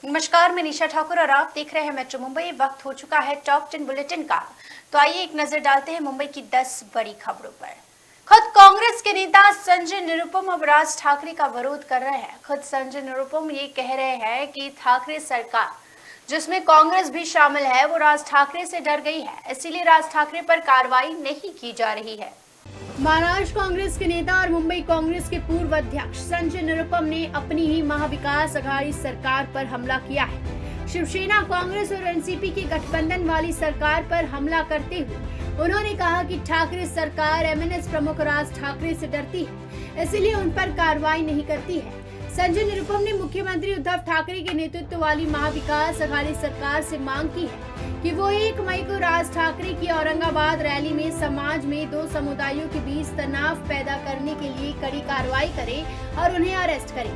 नमस्कार, मैं निशा ठाकुर और आप देख रहे हैं मेट्रो मुंबई। वक्त हो चुका है टॉप 10 बुलेटिन का। तो आइए एक नजर डालते हैं मुंबई की 10 बड़ी खबरों पर। खुद कांग्रेस के नेता संजय निरुपम अब राज ठाकरे का विरोध कर रहे हैं। खुद संजय निरुपम ये कह रहे हैं कि ठाकरे सरकार, जिसमें कांग्रेस भी शामिल है, वो राज ठाकरे से डर गई है, इसीलिए राज ठाकरे पर कार्रवाई नहीं की जा रही है। महाराष्ट्र कांग्रेस के नेता और मुंबई कांग्रेस के पूर्व अध्यक्ष संजय निरुपम ने अपनी ही महाविकास अघाड़ी सरकार पर हमला किया है। शिवसेना, कांग्रेस और एनसीपी की गठबंधन वाली सरकार पर हमला करते हुए उन्होंने कहा कि ठाकरे सरकार एमएनएस प्रमुख राज ठाकरे से डरती है, इसलिए उन पर कार्रवाई नहीं करती है। संजय निरुपम ने मुख्यमंत्री उद्धव ठाकरे के नेतृत्व वाली महाविकास अघाड़ी सरकार से मांग की है कि वो 1 मई को राज ठाकरे की औरंगाबाद रैली में समाज में दो समुदायों के बीच तनाव पैदा करने के लिए कड़ी कार्रवाई करे और उन्हें अरेस्ट करे।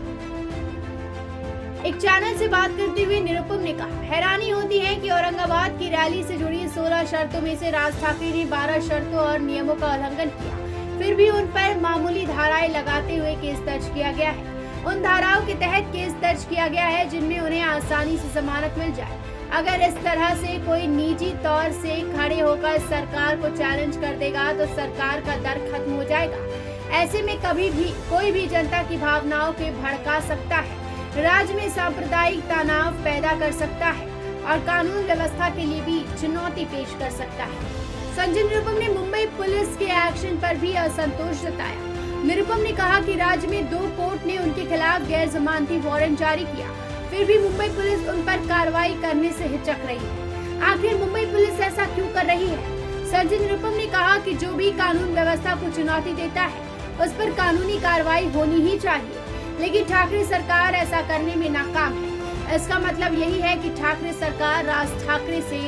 एक चैनल से बात करते हुए निरुपम ने कहा, हैरानी होती है कि औरंगाबाद की रैली से जुड़ी 16 शर्तों में से राज ठाकरे ने 12 शर्तों और नियमों का उल्लंघन किया, फिर भी उन पर मामूली धाराएं लगाते हुए केस दर्ज किया गया है। उन धाराओं के तहत केस दर्ज किया गया है जिनमें उन्हें आसानी से जमानत मिल जाए। अगर इस तरह से कोई निजी तौर से खड़े होकर सरकार को चैलेंज कर देगा तो सरकार का डर खत्म हो जाएगा। ऐसे में कभी भी कोई भी जनता की भावनाओं को भड़का सकता है, राज्य में सांप्रदायिक तनाव पैदा कर सकता है और कानून व्यवस्था के लिए भी चुनौती पेश कर सकता है। संजय निरुपम ने मुंबई पुलिस के एक्शन पर भी असंतोष जताया। निरुपम ने कहा कि राज्य में 2 कोर्ट ने उनके खिलाफ गैर जमानती वारंट जारी किया, फिर भी मुंबई पुलिस उन पर कार्रवाई करने से हिचक रही है। आखिर मुंबई पुलिस ऐसा क्यों कर रही है? संजय निरुपम ने कहा कि जो भी कानून व्यवस्था को चुनौती देता है उस पर कानूनी कार्रवाई होनी ही चाहिए, लेकिन ठाकरे सरकार ऐसा करने में नाकाम है। इसका मतलब यही है कि ठाकरे सरकार राज ठाकरे से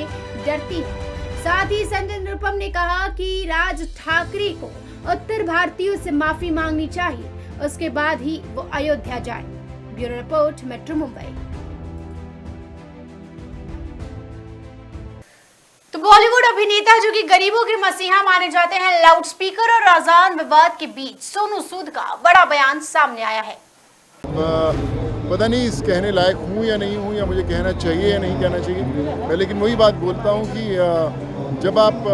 डरती है। साथ ही संजय निरुपम ने कहा कि राज ठाकरे को उत्तर भारतीयों से माफी मांगनी चाहिए, उसके बाद ही वो अयोध्या जाए। Bureau report, metro Mumbai. तो बॉलीवुड अभिनेता जो कि गरीबों के मसीहा माने जाते हैं, लाउडस्पीकर और अजान विवाद के बीच सोनू सूद का बड़ा बयान सामने आया है। पता नहीं इस कहने लायक हूँ या नहीं हूँ, या मुझे कहना चाहिए या नहीं कहना चाहिए, मैं लेकिन वही बात बोलता हूँ कि जब आप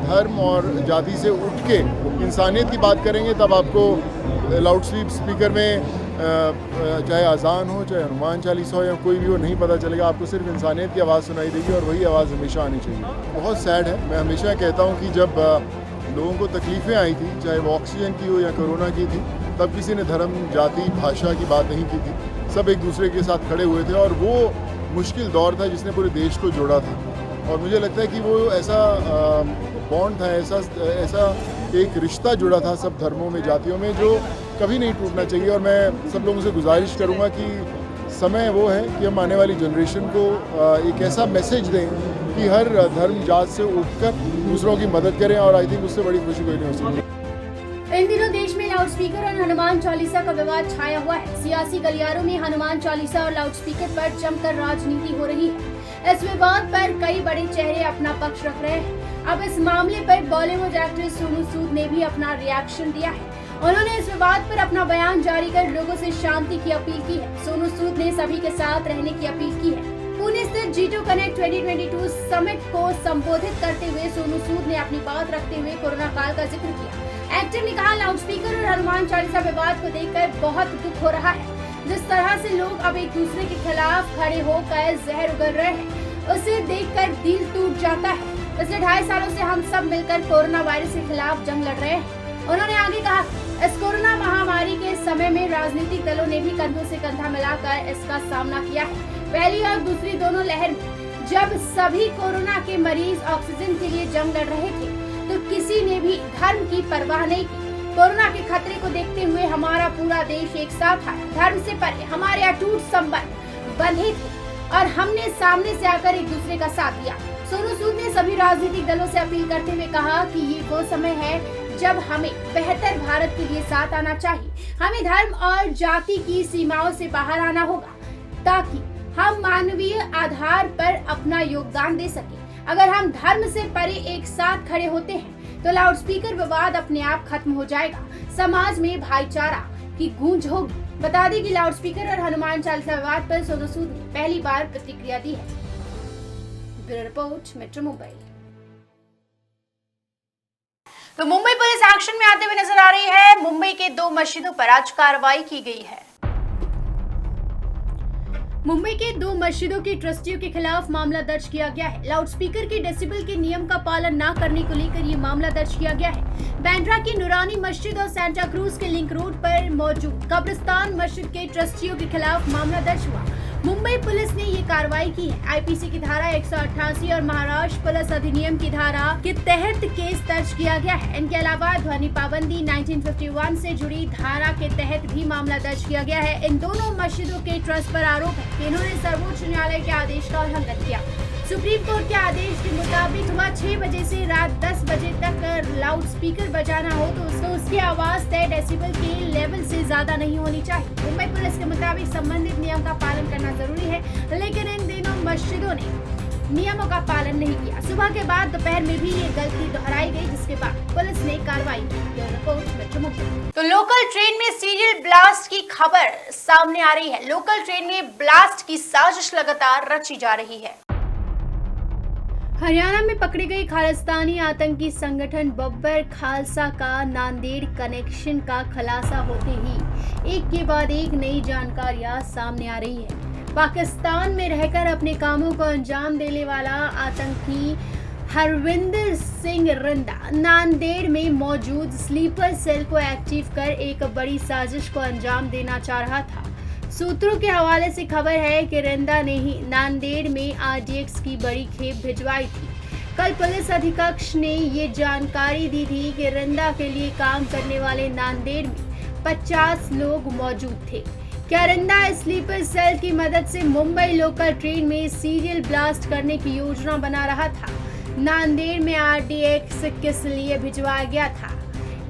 धर्म और जाति से उठ के इंसानियत की बात करेंगे तब आपको लाउड स्पीकर में चाहे अजान हो, चाहे हनुमान चालीसा हो या कोई भी हो, नहीं पता चलेगा। आपको सिर्फ इंसानियत की आवाज़ सुनाई देगी और वही आवाज़ हमेशा आनी चाहिए। बहुत सैड है। मैं हमेशा कहता हूँ कि जब लोगों को तकलीफ़ें आई थी, चाहे वो ऑक्सीजन की हो या कोरोना की थी, तब किसी ने धर्म, जाति, भाषा की बात नहीं की थी। सब एक दूसरे के साथ खड़े हुए थे और वो मुश्किल दौर था जिसने पूरे देश को जोड़ा था। और मुझे लगता है कि वो ऐसा बॉन्ड था, ऐसा एक रिश्ता जुड़ा था सब धर्मों में, जातियों में, जो कभी नहीं टूटना चाहिए। और मैं सब लोगों से गुजारिश करूँगा कि समय वो है कि हम आने वाली जनरेशन को एक ऐसा मैसेज दें कि हर धर्म जात से उठकर दूसरों की मदद करें, और आई थिंक उससे बड़ी खुशी कोई नहीं हो सकती। इन दिनों देश में लाउडस्पीकर और हनुमान चालीसा का विवाद छाया हुआ है। सियासी गलियारों में हनुमान चालीसा और लाउडस्पीकर पर जमकर राजनीति हो रही है। इस विवाद पर कई बड़े चेहरे अपना पक्ष रख रहे हैं। अब इस मामले पर बॉलीवुड एक्टर सोनू सूद ने भी अपना रिएक्शन दिया है। उन्होंने इस विवाद पर अपना बयान जारी कर लोगों से शांति की अपील की है। सोनू सूद ने सभी के साथ रहने की अपील की है। पुणे स्थित G2 कनेक्ट 2022 समिट को संबोधित करते हुए सोनू सूद ने अपनी बात रखते हुए कोरोना काल का जिक्र किया। एक्टर ने कहा, लाउडस्पीकर और हनुमान चालीसा विवाद को देखकर बहुत दुख हो रहा है। जिस तरह से लोग अब एक दूसरे के खिलाफ खड़े होकर जहर उगल रहे हैं, उसे देखकर दिल टूट जाता है। पिछले 2.5 सालों से हम सब मिलकर कोरोना वायरस के खिलाफ जंग लड़ रहे हैं। उन्होंने आगे कहा, इस कोरोना महामारी के समय में राजनीतिक दलों ने भी कंधों से कंधा मिलाकर इसका सामना किया है। पहली और दूसरी दोनों लहर में जब सभी कोरोना के मरीज ऑक्सीजन के लिए जंग लड़ रहे थे तो किसी ने भी धर्म की परवाह नहीं की। कोरोना के खतरे को देखते हुए हमारा पूरा देश एक साथ आया। धर्म से परे हमारे अटूट संबंध बंधे थे और हमने सामने से आकर एक दूसरे का साथ दिया। सोनू सूद ने सभी राजनीतिक दलों से अपील करते हुए कहा कि ये वो समय है जब हमें बेहतर भारत के लिए साथ आना चाहिए। हमें धर्म और जाति की सीमाओं से बाहर आना होगा ताकि हम मानवीय आधार पर अपना योगदान दे सके। अगर हम धर्म से परे एक साथ खड़े होते हैं तो लाउडस्पीकर विवाद अपने आप खत्म हो जाएगा। समाज में भाईचारा की गूंज होगी। बता दें कि लाउडस्पीकर और हनुमान चालीसा विवाद पर सोनू सूद ने पहली बार प्रतिक्रिया दी है। Bureau report, metro Mumbai. तो मुंबई पुलिस एक्शन में आते हुए नजर आ रही है। मुंबई के 2 मस्जिदों पर आज कार्रवाई की गई है। मुंबई के 2 मस्जिदों के ट्रस्टियों के खिलाफ मामला दर्ज किया गया है। लाउडस्पीकर के डेसिबल के नियम का पालन न करने को लेकर ये मामला दर्ज किया गया है। बैंड्रा की नूरानी मस्जिद और सेंटा क्रूज के लिंक रोड पर मौजूद कब्रिस्तान मस्जिद के ट्रस्टियों के खिलाफ मामला दर्ज हुआ। मुंबई पुलिस ने ये कार्रवाई की है। आईपीसी की धारा 188 और महाराष्ट्र पुलिस अधिनियम की धारा के तहत केस दर्ज किया गया है। इनके अलावा ध्वनि पाबंदी 1951 से जुड़ी धारा के तहत भी मामला दर्ज किया गया है। इन दोनों मस्जिदों के ट्रस्ट पर आरोप है कि इन्होंने सर्वोच्च न्यायालय के आदेश का उल्लंघन किया। सुप्रीम कोर्ट के आदेश के मुताबिक सुबह 6 बजे से रात 10 बजे तक लाउड स्पीकर बजाना हो तो उसकी आवाज तय डेसिबल के लेवल से ज्यादा नहीं होनी चाहिए। मुंबई पुलिस के मुताबिक संबंधित नियम का पालन करना जरूरी है, लेकिन इन दिनों मस्जिदों ने नियमों का पालन नहीं किया। सुबह के बाद दोपहर में भी ये गलती दोहराई गई, जिसके बाद पुलिस ने कार्रवाई की। Report metro Mumbai. तो लोकल ट्रेन में सीरियल ब्लास्ट की खबर सामने आ रही है। लोकल ट्रेन में ब्लास्ट की साजिश लगातार रची जा रही है। हरियाणा में पकड़े गए खालिस्तानी आतंकी संगठन बब्बर खालसा का नांदेड़ कनेक्शन का खुलासा होते ही एक के बाद एक नई जानकारियां सामने आ रही है। पाकिस्तान में रहकर अपने कामों को अंजाम देने वाला आतंकी हरविंदर सिंह रिंदा नांदेड़ में मौजूद स्लीपर सेल को एक्टिव कर एक बड़ी साजिश को अंजाम देना चाह रहा था। सूत्रों के हवाले से खबर है कि रिंदा ने ही नांदेड़ में आरडीएक्स की बड़ी खेप भिजवाई थी। कल पुलिस अधीक्षक ने ये जानकारी दी थी कि रिंदा के लिए काम करने वाले नांदेड़ में 50 लोग मौजूद थे। क्या रिंदा स्लीपर सेल की मदद से मुंबई लोकल ट्रेन में सीरियल ब्लास्ट करने की योजना बना रहा था? नांदेड़ में आरडीएक्स किस लिए भिजवाया गया था?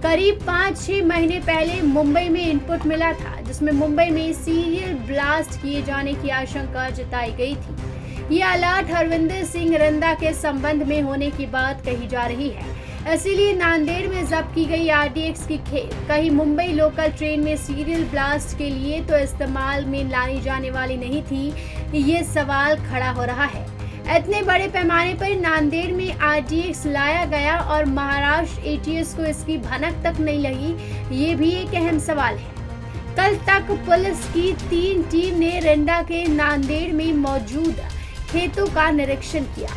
करीब 5-6 महीने पहले मुंबई में इनपुट मिला था, जिसमें मुंबई में सीरियल ब्लास्ट किए जाने की आशंका जताई गई थी। ये अलर्ट हरविंदर सिंह रिंदा के संबंध में होने की बात कही जा रही है। इसीलिए नांदेड़ में जब्त की गई आरडीएक्स की खेप कहीं मुंबई लोकल ट्रेन में सीरियल ब्लास्ट के लिए तो इस्तेमाल में लाई जाने वाली नहीं थी, ये सवाल खड़ा हो रहा है। इतने बड़े पैमाने पर नांदेड़ में आरडीएक्स लाया गया और महाराष्ट्र एटीएस को इसकी भनक तक नहीं लगी, ये भी एक अहम सवाल है। कल तक पुलिस की 3 टीम ने रिंदा के नांदेड़ में मौजूद खेतों का निरीक्षण किया।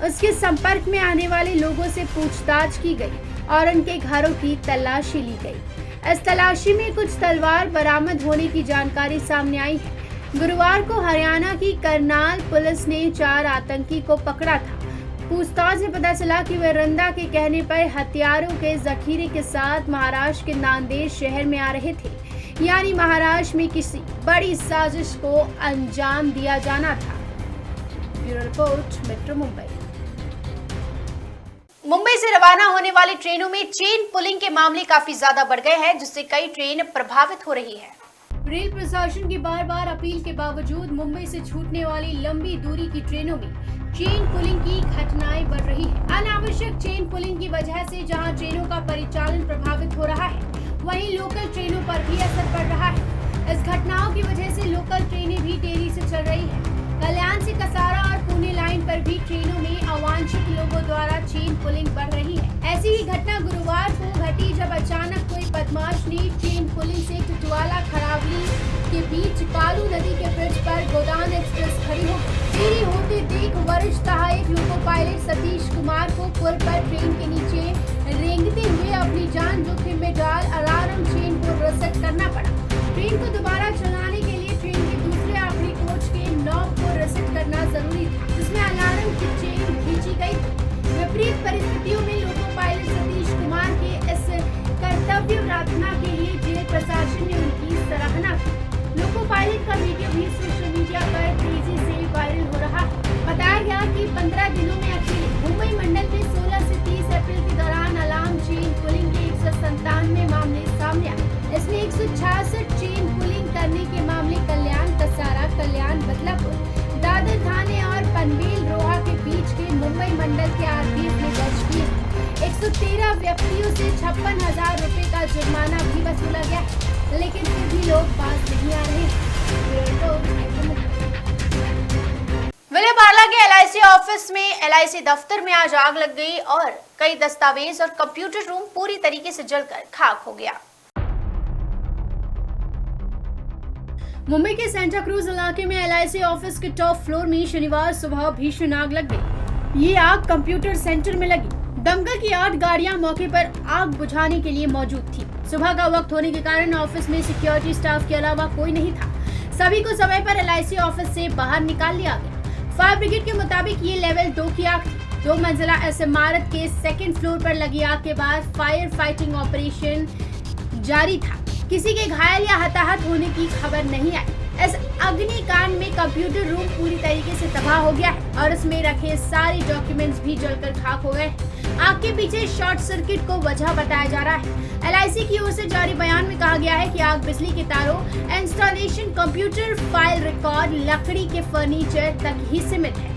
उसके संपर्क में आने वाले लोगों से पूछताछ की गई और उनके घरों की तलाशी ली गई। इस तलाशी में कुछ तलवार बरामद होने की जानकारी सामने आई है। गुरुवार को हरियाणा की करनाल पुलिस ने 4 आतंकी को पकड़ा था। पूछताछ में पता चला कि वे रिंदा के कहने पर हथियारों के जखीरे के साथ महाराष्ट्र के नांदेड़ शहर में आ रहे थे, यानी महाराष्ट्र में किसी बड़ी साजिश को अंजाम दिया जाना था। Bureau report, metro Mumbai. Mumbai से रवाना होने वाली ट्रेनों में चेन पुलिंग के मामले काफी ज्यादा बढ़ गए हैं, जिससे कई ट्रेन प्रभावित हो रही है। रेल प्रशासन की बार-बार अपील के बावजूद मुंबई से छूटने वाली लंबी दूरी की ट्रेनों में चेन पुलिंग की घटनाएं बढ़ रही है। अनावश्यक चेन पुलिंग की वजह से जहां ट्रेनों का परिचालन प्रभावित हो रहा है, वहीं लोकल ट्रेनों पर भी असर पड़ रहा है। इस घटनाओं की वजह से लोकल ट्रेनें भी देरी से चल रही है। कल्याण से कसारा और पुणे लाइन पर भी ट्रेनों में अवांछित लोगों द्वारा चेन पुलिंग बढ़ रही है। ऐसी ही घटना गुरुवार को घटी जब अचानक कोई बदमाश ने चेन पुलिंग से टिटवाला खरावली के बीच कालू नदी के ब्रिज पर गोदान एक्सप्रेस खड़ी हो गई। देरी होते देख वरिष्ठ सहायक लोको पायलट सतीश कुमार को पुल पर ट्रेन के नीचे रेंगते हुए अपनी जान जोखिम में डाल अलार्म चेन को रीसेट करना पड़ा। ट्रेन को दोबारा चलाने के लिए ट्रेन के दूसरे आखिरी कोच के नॉब को रीसेट करना जरूरी था, जिसमें अलार्म की चेन खींची गई थी। विपरीत परिस्थितियों में लोको पायलट सतीश कुमार के इस कर्तव्य प्रार्थना के लिए जेल प्रशासन ने उनकी सराहना की। लोको पायलट का वीडियो भी सोशल मीडिया पर तेजी से वायरल हो रहा है। बताया गया कि 15 दिनों में अकेले मुंबई मंडल में 16 से 30 अप्रैल के दौरान अलार्म चेन पुलिंग के 197 मामले सामने आए। इसमें 166 चेन पुलिंग करने के मामले कल्याण, कसारा, कल्याण, बदलापुर, दादर थाने और पनवेल रोहा के बीच के मुंबई मंडल के आरपीएफ ने दर्ज किए। 113 व्यक्तियों से 56,000 रुपए का जुर्माना भी वसूला गया है, लेकिन फिर भी लोग बाज नहीं आ रहे हैं। विले पार्ला के LIC ऑफिस में LIC दफ्तर में आज आग लग गई और कई दस्तावेज और कंप्यूटर रूम पूरी तरीके से जलकर खाक हो गया। मुंबई के सेंटा क्रूज इलाके में LIC ऑफिस के टॉप फ्लोर में शनिवार सुबह भीषण आग लग गई। ये आग कंप्यूटर सेंटर में लगी। दमकल की 8 गाड़ियां मौके पर आग बुझाने के लिए मौजूद थी। सुबह का वक्त होने के कारण ऑफिस में सिक्योरिटी स्टाफ के अलावा कोई नहीं था। सभी को समय पर LIC ऑफिस से बाहर निकाल लिया गया। फायर ब्रिगेड के मुताबिक ये लेवल 2 की आग थी। 2 मंजिला इस इमारत के 2nd फ्लोर पर लगी आग के बाद फायर फाइटिंग ऑपरेशन जारी था। किसी के घायल या हताहत होने की खबर नहीं आई। इस अग्निकांड में कंप्यूटर रूम पूरी तरीके से तबाह हो गया है और इसमें रखे सारे डॉक्यूमेंट्स भी जलकर खाक हो गए। आग के पीछे शॉर्ट सर्किट को वजह बताया जा रहा है। LIC की ओर से जारी बयान में कहा गया है कि आग बिजली के तारों, इंस्टॉलेशन, कंप्यूटर, फाइल रिकॉर्ड, लकड़ी के फर्नीचर तक ही सीमित है।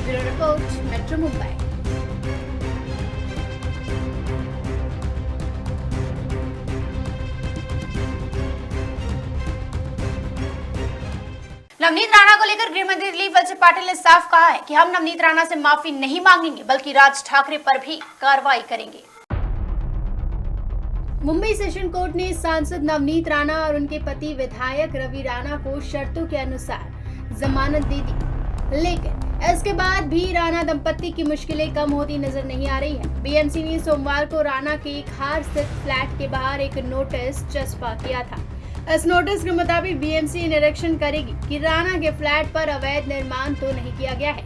Bureau report, metro Mumbai. Navneet Rana को लेकर गृह मंत्री दिलीप वलसे पाटिल ने साफ कहा है कि हम नवनीत राणा से माफी नहीं मांगेंगे बल्कि राज ठाकरे पर भी कार्रवाई करेंगे। मुंबई सेशन कोर्ट ने सांसद नवनीत राणा और उनके पति विधायक रवि राणा को शर्तों के अनुसार जमानत दे दी, लेकिन इसके बाद भी राणा दंपत्ति की मुश्किलें कम होती नजर नहीं आ रही है। BMC ने सोमवार को राणा के खार स्थित फ्लैट के बाहर एक नोटिस चस्पा किया था। इस नोटिस के मुताबिक BMC निरीक्षण करेगी कि राणा के फ्लैट पर अवैध निर्माण तो नहीं किया गया है।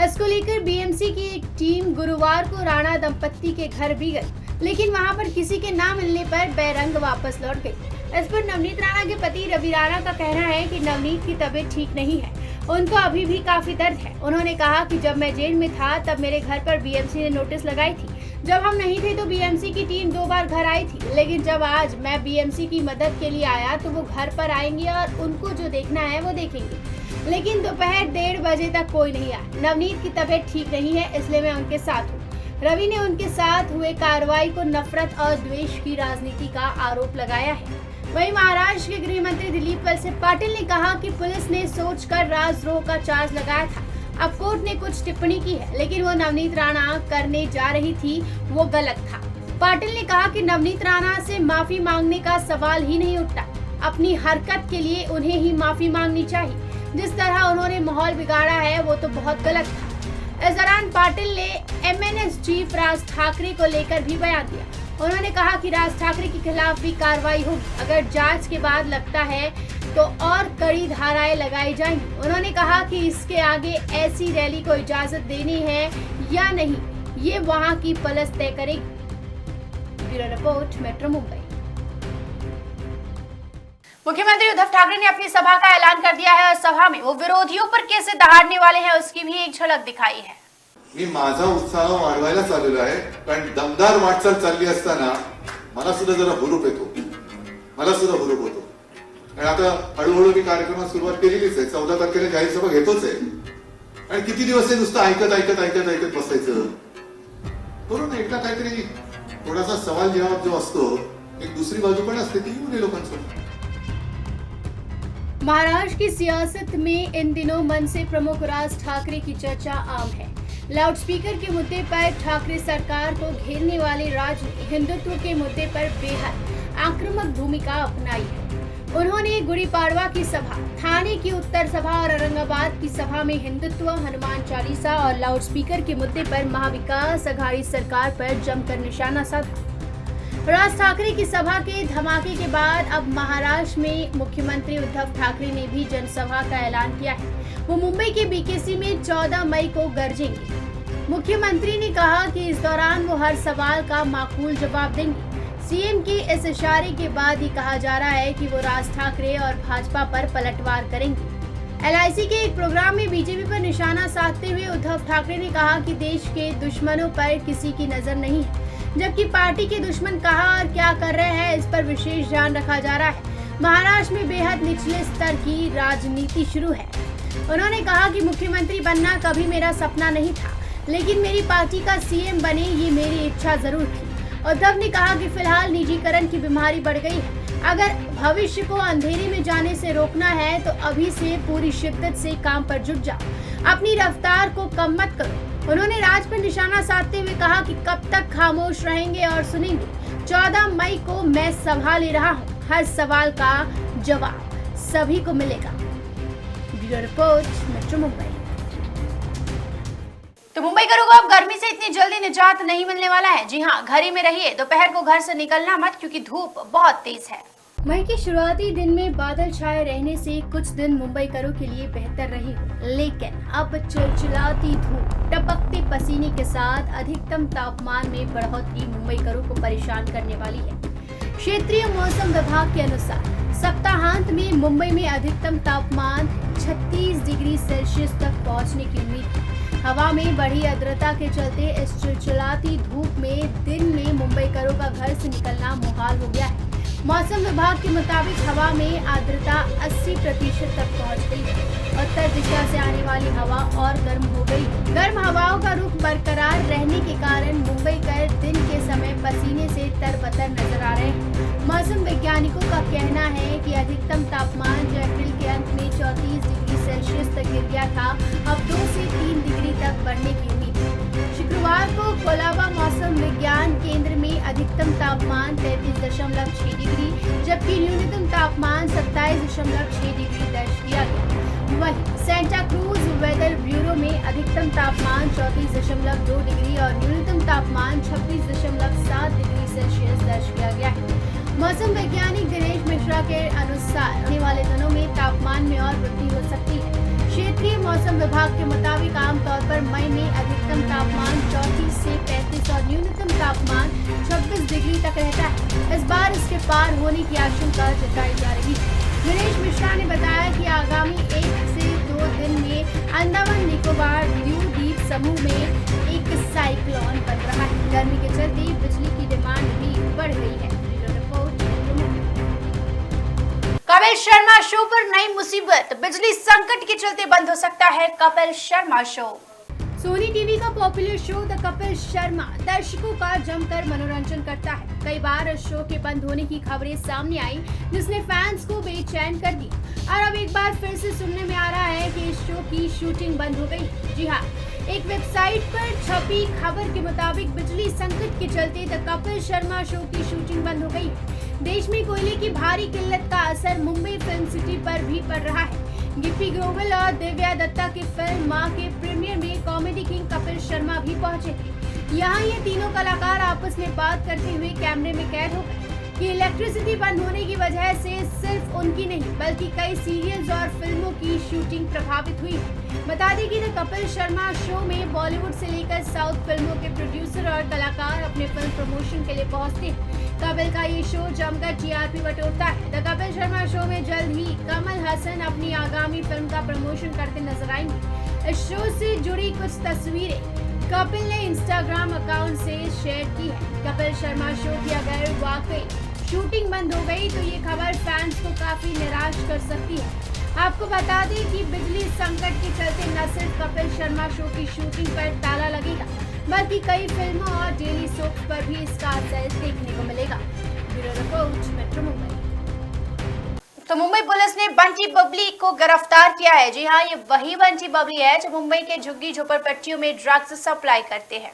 इसको लेकर BMC की एक टीम गुरुवार को राणा दंपत्ति के घर भी गई, लेकिन वहां पर किसी के ना मिलने पर बेरंग वापस लौट गई। इस पर नवनीत राणा के पति रवि राणा का कहना है कि नवनीत की तबीयत ठीक नहीं है, उनको अभी भी काफी दर्द है। उन्होंने कहा कि जब मैं जेल में था तब मेरे घर पर BMC ने नोटिस लगाई थी। जब हम नहीं थे तो BMC की टीम 2 बार घर आई थी, लेकिन जब आज मैं BMC की मदद के लिए आया तो वो घर पर आएंगे और उनको जो देखना है वो देखेंगे। लेकिन दोपहर 1:30 बजे तक कोई नहीं आया। नवनीत की तबीयत ठीक नहीं है, इसलिए मैं उनके साथ हूँ। रवि ने उनके साथ हुए कार्रवाई को नफरत और द्वेष की राजनीति का आरोप लगाया है। वहीं महाराष्ट्र के गृह मंत्री दिलीप वलसे पाटिल ने कहा कि पुलिस ने सोचकर राजद्रोह का चार्ज लगाया था। अब कोर्ट ने कुछ टिप्पणी की है, लेकिन वो नवनीत राणा करने जा रही थी वो गलत था। पाटिल ने कहा कि नवनीत राणा से माफी मांगने का सवाल ही नहीं उठता। अपनी हरकत के लिए उन्हें ही माफी मांगनी चाहिए। जिस तरह उन्होंने माहौल बिगाड़ा है वो तो बहुत गलत था। इस दौरान पाटिल ने MNS चीफ राज ठाकरे को लेकर भी बयान दिया। उन्होंने कहा कि राज ठाकरे के खिलाफ भी कार्रवाई होगी। अगर जांच के बाद लगता है तो और कड़ी धाराएं लगाई जाएंगी। उन्होंने कहा कि इसके आगे ऐसी रैली को इजाजत देनी है या नहीं, ये वहां की पुलिस तय करेगी। Bureau report, metro Mumbai. मुख्यमंत्री उद्धव ठाकरे ने अपनी सभा का ऐलान कर दिया है और सभा में वो विरोधियों पर कैसे दहाड़ने वाले हैं उसकी भी एक झलक दिखाई है। मी माझा उत्साह वाढवायला चाललेला आहे, कारण दमदार वाटचाल चालली असताना मला सुद्धा जरा हुरूप येतो, मला सुद्धा हुरूप होतो। आणि आता हळूहळू मी कार्यक्रमात सुरुवात केलेलीच आहे। 14 तारखेला जाहीर सभा घेतोच आहे आणि किती दिवस नुसतं ऐकत बसायचं। करून एकदा काहीतरी थोडासा सवाल जवाब जो असतो, एक दुसरी बाजू पण असते ती येऊ नये लोकांसोबत। महाराष्ट्र की सियासत में इन दिनों मन से प्रमुख राज ठाकरे की चर्चा आम है। लाउडस्पीकर के मुद्दे पर ठाकरे सरकार को घेरने वाले राज ने हिंदुत्व के मुद्दे पर बेहद आक्रामक भूमिका अपनाई है। उन्होंने गुड़ी पाड़वा की सभा, थाने की उत्तर सभा और औरंगाबाद की सभा में हिंदुत्व, हनुमान चालीसा और लाउडस्पीकर के मुद्दे पर महाविकास अघाड़ी सरकार पर जमकर निशाना साधा। राज ठाकरे की सभा के धमाके के बाद अब महाराष्ट्र में मुख्यमंत्री उद्धव ठाकरे ने भी जनसभा का ऐलान किया है। वो मुंबई के BKC में 14 मई को गरजेंगे। मुख्यमंत्री ने कहा कि इस दौरान वो हर सवाल का माकूल जवाब देंगे। CM के इस इशारे के बाद ही कहा जा रहा है कि वो राज ठाकरे और भाजपा पर पलटवार करेंगे। LIC के एक प्रोग्राम में बीजेपी पर निशाना साधते हुए उद्धव ठाकरे ने कहा कि देश के दुश्मनों पर किसी की नजर नहीं है, जबकि पार्टी के दुश्मन कहां और क्या कर रहे हैं इस पर विशेष ध्यान रखा जा रहा है। महाराष्ट्र में बेहद निचले स्तर की राजनीति शुरू है। उन्होंने कहा कि मुख्यमंत्री बनना कभी मेरा सपना नहीं था, लेकिन मेरी पार्टी का सीएम बने ये मेरी इच्छा जरूर थी। उद्धव ने कहा कि फिलहाल निजीकरण की बीमारी बढ़ गई है। अगर भविष्य को अंधेरे में जाने से रोकना है तो अभी से पूरी शिद्दत से काम पर जुट जाओ, अपनी रफ्तार को कम मत करो। उन्होंने राज पर निशाना साधते हुए कहा कि कब तक खामोश रहेंगे और सुनेंगे। 14 मई को मैं सभा ले रहा हूँ, हर सवाल का जवाब सभी को मिलेगा। Bureau report, metro Mumbai. तो मुंबई करों को अब गर्मी से इतनी जल्दी निजात नहीं मिलने वाला है। जी हाँ, घर ही में रहिए, दोपहर को घर से निकलना मत क्योंकि धूप बहुत तेज है। मई के शुरुआती दिन में बादल छाए रहने से कुछ दिन मुंबई करों के लिए बेहतर रही हो, लेकिन अब चिलचिलाती धूप, टपकते पसीने के साथ अधिकतम तापमान में बढ़ोतरी मुंबई करों को परेशान करने वाली है। क्षेत्रीय मौसम विभाग के अनुसार सप्ताहांत में मुंबई में अधिकतम तापमान 36 डिग्री सेल्सियस तक पहुंचने की उम्मीद है। हवा में बढ़ी आर्द्रता के चलते इस चिलचिलाती धूप में दिन में मुंबई करों का घर से निकलना मुहाल हो गया है। मौसम विभाग के मुताबिक हवा में आर्द्रता 80% तक पहुंच गई है। उत्तर दिशा से आने वाली हवा और गर्म हो गई। गर्म हवाओं का रुख बरकरार रहने के कारण मुंबई कर दिन के समय पसीने से तरबतर नजर आ रहे हैं। मौसम वैज्ञानिकों का कहना है कि अधिकतम तापमान जो अप्रैल के अंत में 34 डिग्री सेल्सियस तक गिर गया था, अब 2 से 3 डिग्री तक बढ़ने की उम्मीद है। शुक्रवार को कोलाबा मौसम विज्ञान केंद्र में अधिकतम तापमान 33.6 डिग्री जबकि न्यूनतम तापमान 27.6 डिग्री दर्ज किया गया। वहीं सेंटा क्रूज वेदर ब्यूरो में अधिकतम तापमान 34.2 डिग्री और न्यूनतम तापमान 26.7 डिग्री सेल्सियस दर्ज किया गया है। मौसम वैज्ञानिक दिनेश मिश्रा के अनुसार आने वाले दिनों में तापमान में और वृद्धि हो सकती है। क्षेत्रीय मौसम विभाग के मुताबिक आमतौर पर मई में अधिकतम तापमान 34 से 35 और न्यूनतम तापमान 26 डिग्री तक रहता है। इस बार इसके पार होने की आशंका जताई जा रही है। दिनेश मिश्रा ने बताया कि आगामी 1 से 2 दिन में अंडमान निकोबार द्वीप समूह में एक साइक्लोन बन रहा है। गर्मी के चलते बिजली की डिमांड भी बढ़ गई है। कपिल शर्मा शो पर नई मुसीबत, बिजली संकट के चलते बंद हो सकता है Kapil Sharma show. Sony TV का popular show the Kapil Sharma दर्शकों का जमकर मनोरंजन करता है। कई बार इस शो के बंद होने की खबरें सामने आई जिसने फैंस को बेचैन कर दिया और अब एक बार फिर से सुनने में आ रहा है कि इस शो की शूटिंग बंद हो गई। जी हाँ, एक वेबसाइट पर छपी खबर के मुताबिक बिजली संकट के चलते द कपिल शर्मा शो की शूटिंग बंद हो गई है। देश में कोयले की भारी किल्लत का असर मुंबई फिल्म सिटी पर भी पड़ रहा है। गिप्पी ग्रोवर और दिव्या दत्ता की फिल्म मां के प्रीमियर में कॉमेडी किंग कपिल शर्मा भी पहुंचे थे। यहाँ ये तीनों कलाकार आपस में बात करते हुए कैमरे में कैद हो गए कि इलेक्ट्रिसिटी बंद होने की वजह से सिर्फ उनकी नहीं बल्कि कई सीरियल्स और फिल्मों की शूटिंग प्रभावित हुई है। बता दें कि द कपिल शर्मा शो में बॉलीवुड से लेकर साउथ फिल्मों के प्रोड्यूसर और कलाकार अपने फिल्म प्रमोशन के लिए पहुंचते हैं। कपिल का ये शो जमकर टीआरपी बटोरता है। द कपिल शर्मा शो में जल्द ही कमल हसन अपनी आगामी फिल्म का प्रमोशन करते नजर आएंगे। इस शो से जुड़ी कुछ तस्वीरें कपिल ने इंस्टाग्राम अकाउंट से शेयर की है। कपिल शर्मा शो की अगर वाकई शूटिंग बंद हो गई तो ये खबर फैंस को काफी निराश कर सकती है। आपको बता दें कि बिजली संकट के चलते न सिर्फ कपिल शर्मा शो की शूटिंग पर ताला लगेगा बल्कि कई फिल्मों और डेली सोप्स पर भी इसका असर देखने को मिलेगा। Bureau report, metro Mumbai. तो मुंबई पुलिस ने बंटी बबली को गिरफ्तार किया है। जी हाँ, ये वही बंटी बबली है जो मुंबई के झुग्गी झोपड़पट्टियों में ड्रग्स सप्लाई करते हैं।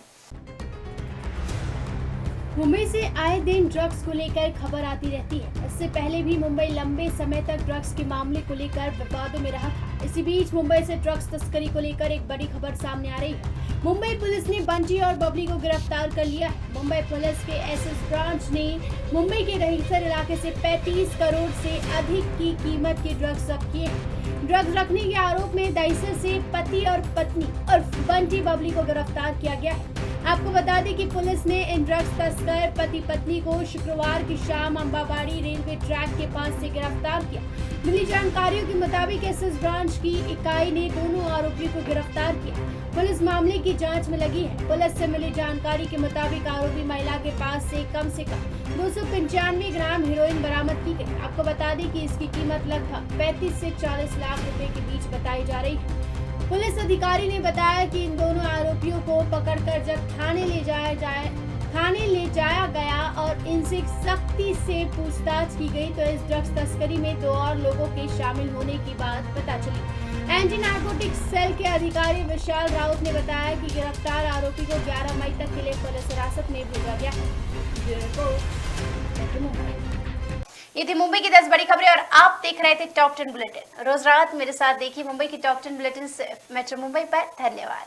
मुंबई से आए दिन ड्रग्स को लेकर खबर आती रहती है। इससे पहले भी मुंबई लंबे समय तक ड्रग्स के मामले को लेकर विवादों में रहा था। इसी बीच मुंबई से ड्रग्स तस्करी को लेकर एक बड़ी खबर सामने आ रही है। मुंबई पुलिस ने बंटी और बबली को गिरफ्तार कर लिया है। मुंबई पुलिस के एसएस ब्रांच ने मुंबई के दहिसर इलाके से 35 करोड़ से अधिक की कीमत के ड्रग्स जब्त किए हैं। ड्रग्स रखने के आरोप में दहिसर से पति और पत्नी और बंटी बबली को गिरफ्तार किया गया है। आपको बता दें कि पुलिस ने इन ड्रग्स तस्कर पति पत्नी को शुक्रवार की शाम अंबाबाड़ी रेलवे ट्रैक के पास से गिरफ्तार किया। मिली जानकारियों के मुताबिक एसएस ब्रांच की इकाई ने दोनों आरोपियों को गिरफ्तार किया। पुलिस मामले की जांच में लगी है। पुलिस से मिली जानकारी के मुताबिक आरोपी महिला के पास से कम 295 ग्राम हेरोइन बरामद की गई। आपको बता दें कि इसकी कीमत लगभग 35 से 40 लाख रुपए के बीच बताई जा रही है। पुलिस अधिकारी ने बताया कि इन दोनों आरोपियों को पकड़कर जब थाने ले जाया गया और इनसे सख्ती से पूछताछ की गई तो इस ड्रग्स तस्करी में 2 और लोगों के शामिल होने की बात पता चली। एंटी नारकोटिक्स सेल के अधिकारी विशाल राउत ने बताया कि गिरफ्तार आरोपी को 11 मई तक के लिए पुलिस हिरासत में भेजा गया है। Bureau report, metro Mumbai. ये थी मुंबई की 10 बड़ी खबरें और आप देख रहे थे टॉप 10 बुलेटिन। रोज रात मेरे साथ देखिए मुंबई की टॉप 10 बुलेटिन मेट्रो मुंबई पर। धन्यवाद।